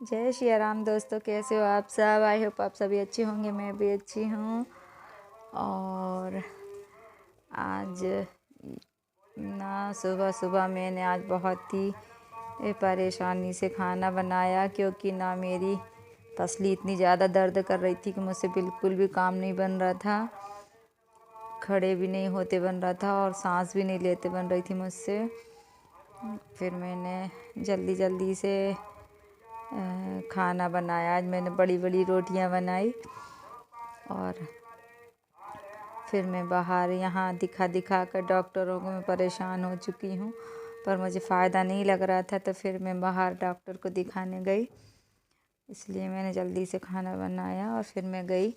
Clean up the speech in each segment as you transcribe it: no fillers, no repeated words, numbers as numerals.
जय श्री राम दोस्तों, कैसे हो आप सब। आई होप आप सभी अच्छे होंगे। मैं भी अच्छी हूँ। और आज ना सुबह सुबह मैंने आज बहुत ही परेशानी से खाना बनाया, क्योंकि ना मेरी पसली इतनी ज़्यादा दर्द कर रही थी कि मुझसे बिल्कुल भी काम नहीं बन रहा था, खड़े भी नहीं होते बन रहा था और सांस भी नहीं लेते बन रही थी मुझसे। फिर मैंने जल्दी जल्दी से खाना बनाया। आज मैंने बड़ी बड़ी रोटियां बनाई और फिर मैं बाहर यहाँ दिखा दिखा कर डॉक्टरों को मैं परेशान हो चुकी हूँ, पर मुझे फ़ायदा नहीं लग रहा था। तो फिर मैं बाहर डॉक्टर को दिखाने गई, इसलिए मैंने जल्दी से खाना बनाया और फिर मैं गई।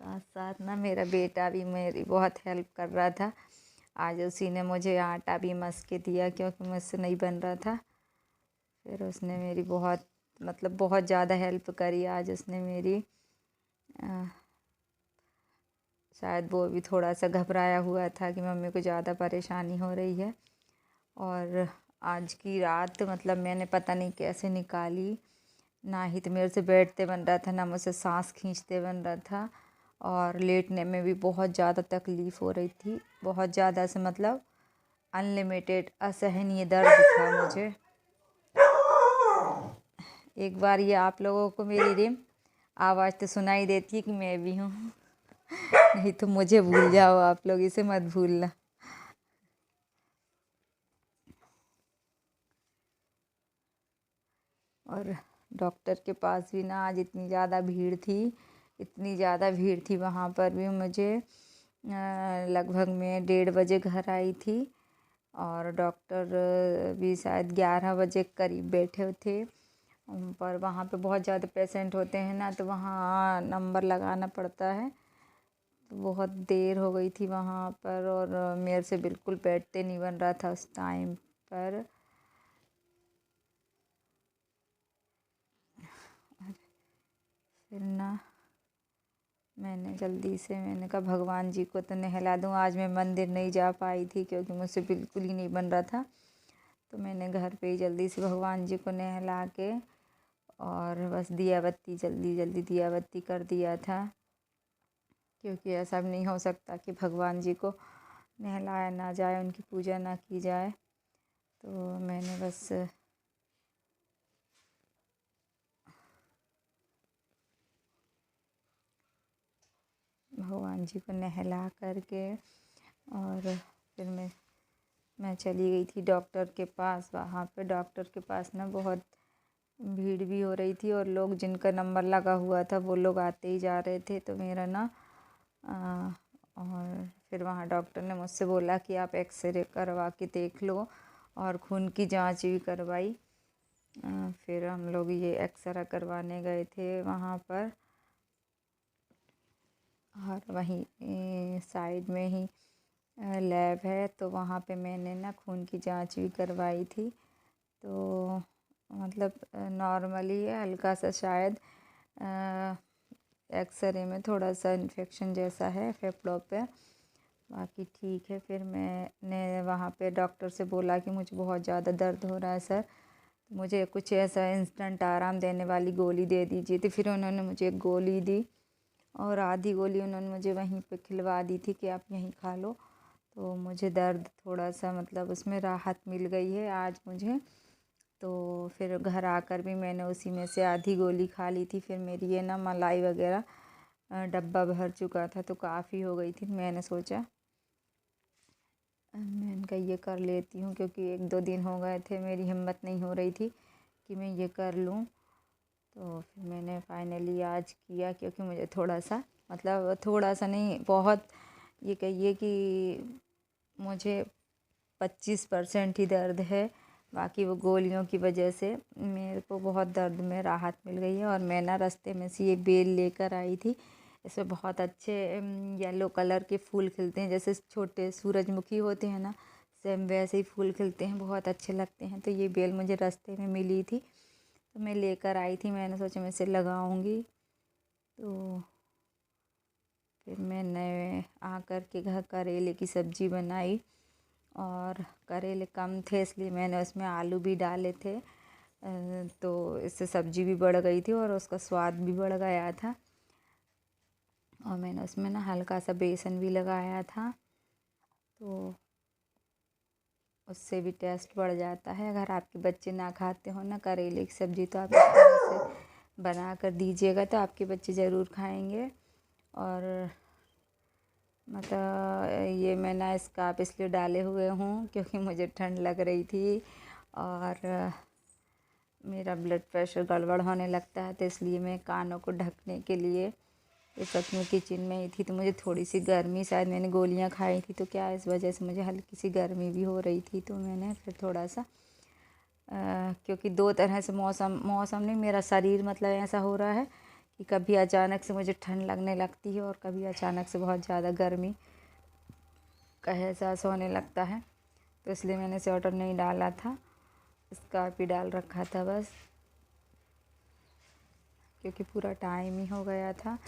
साथ साथ ना मेरा बेटा भी मेरी बहुत हेल्प कर रहा था। आज उसी ने मुझे आटा भी मस के दिया, क्योंकि मुझसे नहीं बन रहा था। फिर उसने मेरी बहुत ज़्यादा हेल्प करी आज उसने मेरी। शायद वो भी थोड़ा सा घबराया हुआ था कि मम्मी को ज़्यादा परेशानी हो रही है। और आज की रात मैंने पता नहीं कैसे निकाली। ना ही तो मेरे से बैठते बन रहा था, ना मुझसे सांस खींचते बन रहा था, और लेटने में भी बहुत ज़्यादा तकलीफ़ हो रही थी। बहुत ज़्यादा से अनलिमिटेड असहनीय दर्द था मुझे। एक बार ये आप लोगों को मेरी रिम आवाज़ तो सुनाई देती है कि मैं भी हूँ। नहीं तो मुझे भूल जाओ, आप लोग इसे मत भूलना। और डॉक्टर के पास भी ना आज इतनी ज़्यादा भीड़ थी वहाँ पर भी। मुझे लगभग मैं 1:30 बजे घर आई थी, और डॉक्टर भी शायद 11 बजे करीब बैठे थे। पर वहाँ पे बहुत ज़्यादा पेशेंट होते हैं ना, तो वहाँ नंबर लगाना पड़ता है। तो बहुत देर हो गई थी वहाँ पर, और मेरे से बिल्कुल बैठते नहीं बन रहा था उस टाइम पर। फिर ना मैंने कहा भगवान जी को तो नहला दूँ। आज मैं मंदिर नहीं जा पाई थी, क्योंकि मुझसे बिल्कुल ही नहीं बन रहा था। तो मैंने घर पे ही जल्दी से भगवान जी को नहला के और बस जल्दी जल्दी दिया बत्ती कर दिया था, क्योंकि ऐसा भी नहीं हो सकता कि भगवान जी को नहलाया ना जाए, उनकी पूजा ना की जाए। तो मैंने बस भगवान जी को नहला करके और फिर मैं चली गई थी डॉक्टर के पास। वहाँ पे डॉक्टर के पास ना बहुत भीड़ भी हो रही थी, और लोग जिनका नंबर लगा हुआ था वो लोग आते ही जा रहे थे। तो मेरा ना और फिर वहाँ डॉक्टर ने मुझसे बोला कि आप एक्सरे करवा के देख लो, और खून की जांच भी करवाई। फिर हम लोग ये एक्सरा करवाने गए थे वहाँ पर, और वहीं साइड में ही लैब है। तो वहाँ पे मैंने ना खून की जांच भी करवाई थी। तो नॉर्मली है, हल्का सा शायद एक्सरे में थोड़ा सा इन्फेक्शन जैसा है फेफड़ों पे, बाकी ठीक है। फिर मैंने वहाँ पे डॉक्टर से बोला कि मुझे बहुत ज़्यादा दर्द हो रहा है सर, तो मुझे कुछ ऐसा इंस्टेंट आराम देने वाली गोली दे दीजिए। तो फिर उन्होंने मुझे एक गोली दी, और आधी गोली उन्होंने मुझे वहीं पे खिलवा दी थी कि आप यहीं खा लो। तो मुझे दर्द थोड़ा सा उसमें राहत मिल गई है आज मुझे। तो फिर घर आकर भी मैंने उसी में से आधी गोली खा ली थी। फिर मेरी ये ना मलाई वगैरह डब्बा भर चुका था, तो काफ़ी हो गई थी। मैंने सोचा मैंने कहा ये कर लेती हूँ, क्योंकि 1-2 दिन हो गए थे मेरी हिम्मत नहीं हो रही थी कि मैं ये कर लूँ। तो फिर मैंने फाइनली आज किया, क्योंकि मुझे थोड़ा सा नहीं, बहुत ये कहिए कि मुझे 25% ही दर्द है। बाकी वो गोलियों की वजह से मेरे को बहुत दर्द में राहत मिल गई है। और मैं ना रास्ते में से ये बेल लेकर आई थी। इसमें बहुत अच्छे येलो कलर के फूल खिलते हैं, जैसे छोटे सूरजमुखी होते हैं ना, सेम वैसे ही फूल खिलते हैं, बहुत अच्छे लगते हैं। तो ये बेल मुझे रास्ते में मिली थी, तो मैं लेकर आई थी। मैंने सोचा मैं इसे लगाऊंगी, तो फिर मैंने आकर के घर करेले की सब्ज़ी बनाई, और करेले कम थे इसलिए मैंने उसमें आलू भी डाले थे, तो इससे सब्ज़ी भी बढ़ गई थी और उसका स्वाद भी बढ़ गया था। और मैंने उसमें ना हल्का सा बेसन भी लगाया था, तो उससे भी टेस्ट बढ़ जाता है। अगर आपके बच्चे ना खाते हो ना करेले की सब्ज़ी, तो आप इस तरह से बना कर दीजिएगा तो आपके बच्चे ज़रूर खाएंगे। और मतलब ये मैं ना स्कार्फ इसलिए डाले हुए हूँ क्योंकि मुझे ठंड लग रही थी और मेरा ब्लड प्रेशर गड़बड़ होने लगता है, तो इसलिए मैं कानों को ढकने के लिए इस वक्त मैं किचन में ही थी। तो मुझे थोड़ी सी गर्मी, शायद मैंने गोलियां खाई थी तो क्या इस वजह से मुझे हल्की सी गर्मी भी हो रही थी, तो मैंने फिर थोड़ा सा क्योंकि दो तरह से मौसम नहीं, मेरा शरीर मतलब ऐसा हो रहा है कि कभी अचानक से मुझे ठंड लगने लगती है और कभी अचानक से बहुत ज़्यादा गर्मी का एहसास होने लगता है। तो इसलिए मैंने स्वेटर नहीं डाला था, स्कार्फ ही डाल रखा था बस, क्योंकि पूरा टाइम ही हो गया था।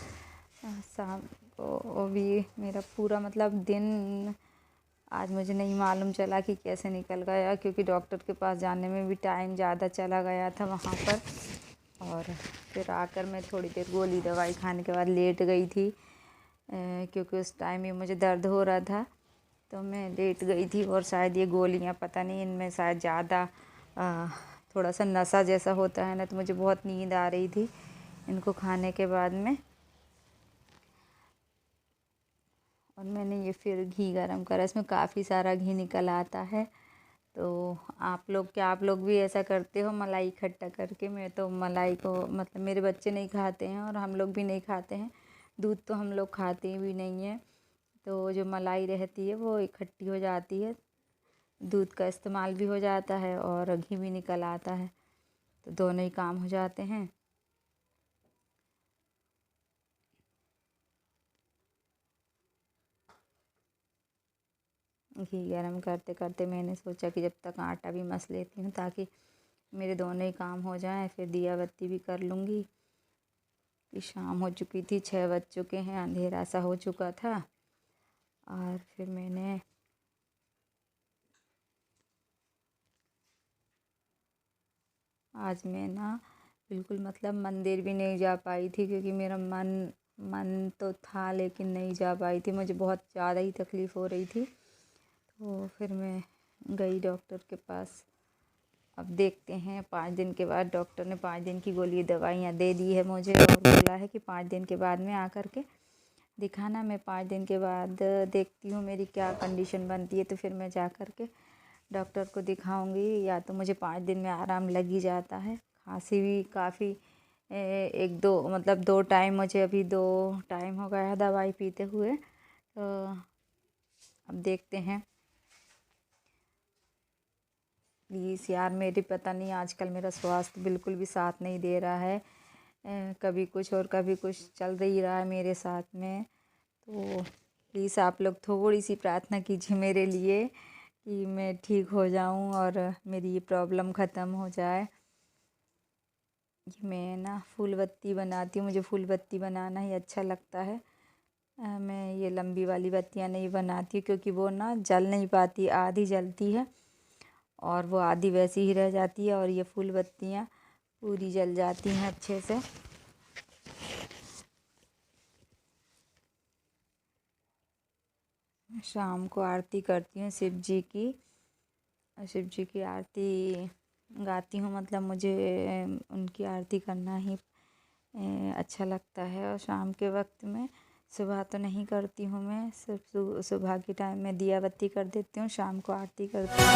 शाम को भी मेरा पूरा मतलब दिन आज मुझे नहीं मालूम चला कि कैसे निकल गया, क्योंकि डॉक्टर के पास जाने में भी टाइम ज़्यादा चला गया था वहाँ पर। और फिर आकर मैं थोड़ी देर गोली दवाई खाने के बाद लेट गई थी, क्योंकि उस टाइम में मुझे दर्द हो रहा था, तो मैं लेट गई थी। और शायद ये गोलियाँ पता नहीं इनमें शायद ज़्यादा थोड़ा सा नशा जैसा होता है ना, तो मुझे बहुत नींद आ रही थी इनको खाने के बाद में। और मैंने ये फिर घी गरम करा, इसमें काफ़ी सारा घी निकल आता है। तो आप लोग भी ऐसा करते हो मलाई इकट्ठा करके? मैं तो मलाई को मतलब मेरे बच्चे नहीं खाते हैं और हम लोग भी नहीं खाते हैं, दूध तो हम लोग खाते भी नहीं हैं, तो जो मलाई रहती है वो इकट्ठी हो जाती है, दूध का इस्तेमाल भी हो जाता है और घी भी निकल आता है, तो दोनों ही काम हो जाते हैं। घी गरम करते करते मैंने सोचा कि जब तक आटा भी मस लेती हूँ ताकि मेरे दोनों ही काम हो जाएं, फिर दिया बत्ती भी कर लूँगी। कि शाम हो चुकी थी, 6 बज चुके हैं, अंधेरा सा हो चुका था। और फिर मैंने आज मैं ना बिल्कुल मतलब मंदिर भी नहीं जा पाई थी, क्योंकि मेरा मन तो था लेकिन नहीं जा पाई थी, मुझे बहुत ज़्यादा ही तकलीफ़ हो रही थी। तो फिर मैं गई डॉक्टर के पास। अब देखते हैं, 5 दिन के बाद डॉक्टर ने 5 दिन की गोली दवाइयाँ दे दी है मुझे और बोला है कि 5 दिन के बाद में आकर के दिखाना। मैं 5 दिन के बाद देखती हूँ मेरी क्या कंडीशन बनती है, तो फिर मैं जा कर के डॉक्टर को दिखाऊंगी। या तो मुझे 5 दिन में आराम लग ही जाता है, खांसी भी काफ़ी 1-2 मतलब 2 टाइम, मुझे अभी 2 टाइम हो गया है दवाई पीते हुए। तो अब देखते हैं। प्लीज़ यार, मेरी पता नहीं आजकल मेरा स्वास्थ्य बिल्कुल भी साथ नहीं दे रहा है, कभी कुछ और कभी कुछ चल रही रहा है मेरे साथ में। तो प्लीज़ आप लोग थोड़ी सी प्रार्थना कीजिए मेरे लिए कि मैं ठीक हो जाऊं और मेरी ये प्रॉब्लम ख़त्म हो जाए। मैं ना फूल बत्ती बनाती हूँ, मुझे फूल बत्ती बनाना ही अच्छा लगता है। मैं ये लंबी वाली बत्तियाँ नहीं बनाती क्योंकि वो ना जल नहीं पाती, आधी जलती है और वो आधी वैसी ही रह जाती है, और ये फूल बत्तियाँ पूरी जल जाती हैं अच्छे से। शाम को आरती करती हूँ शिव जी की आरती गाती हूँ, मतलब मुझे उनकी आरती करना ही अच्छा लगता है। और शाम के वक्त में, सुबह तो नहीं करती हूँ मैं, सिर्फ सुबह के टाइम में दिया बत्ती कर देती हूँ, शाम को आरती करती हूँ।